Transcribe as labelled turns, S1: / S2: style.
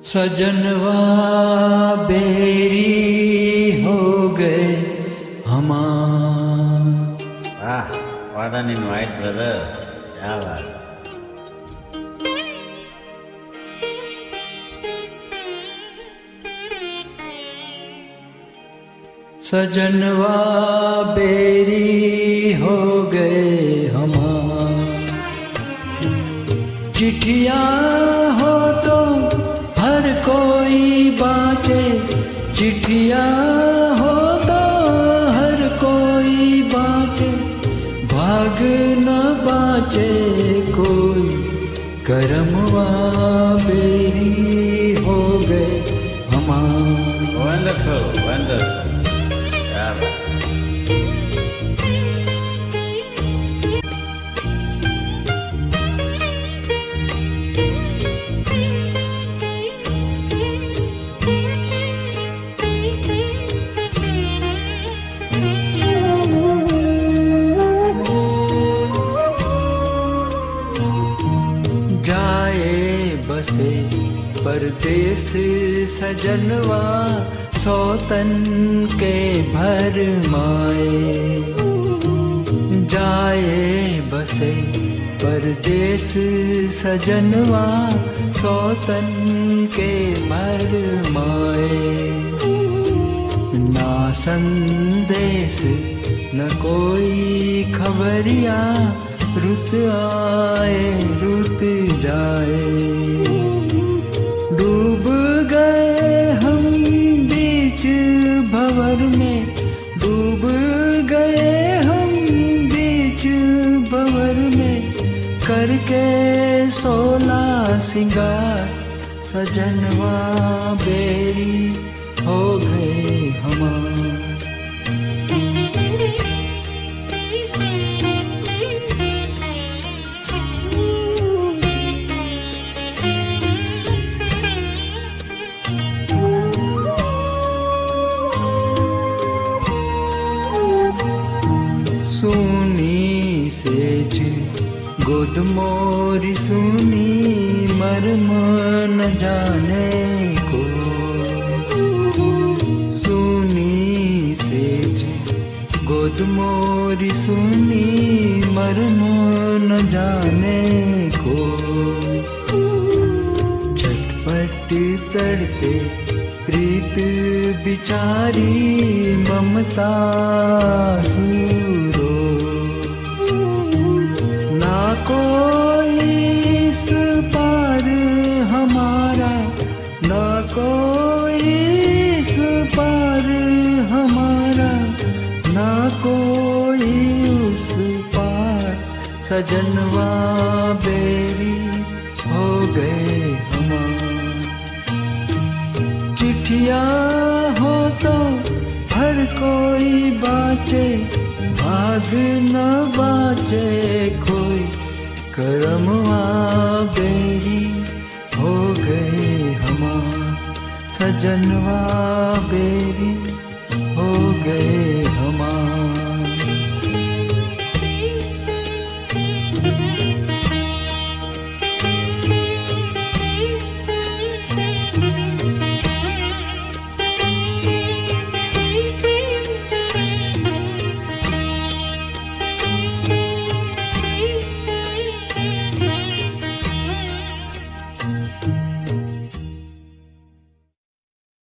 S1: सजनवा बेरी हो गए हमार।
S2: वाह, what an invite, brother. क्या बात।
S1: सजनवा बेरी हो गए हमार। चिट्ठियाँ हो तो हर कोई बाँचे, चिट्ठियाँ हो तो हर कोई बाँचे, भाग न बाँचे कोई, करमवा बेरी हो गए हमार।
S2: Wonderful, wonderful. क्या बात।
S1: जाए बसे परदेस सजनवा, सौतन के भर माए। जाए बसे परदेस सजनवा, सौतन के भर माए। ना संदेश न कोई खबरिया, रुत आए रुत जाए। डूब गए हम बीच भंवर में, डूब गए हम बीच भंवर में, करके 16 सिंगार, सजनवा बेरी हो गए हमार। सुनी सेज गोद मोरी सुनी, मर्म न जाने को। सुनी सेज गोद मोरी सुनी, मर्म न जाने को। झटपट तड़पे प्रीत बिचारी, ममता सूरो। ना कोई इस पार हमारा, ना कोई इस पार हमारा, ना कोई उस पार, सजनवा बेरी हो गए हमार। चिट्ठियाँ हो तो हर कोई बाँचे, भाग न बाँचे कोई, करमवा बेरी हो गए हमार। सजनवा बेरी हो गए हमार।
S3: Thank you.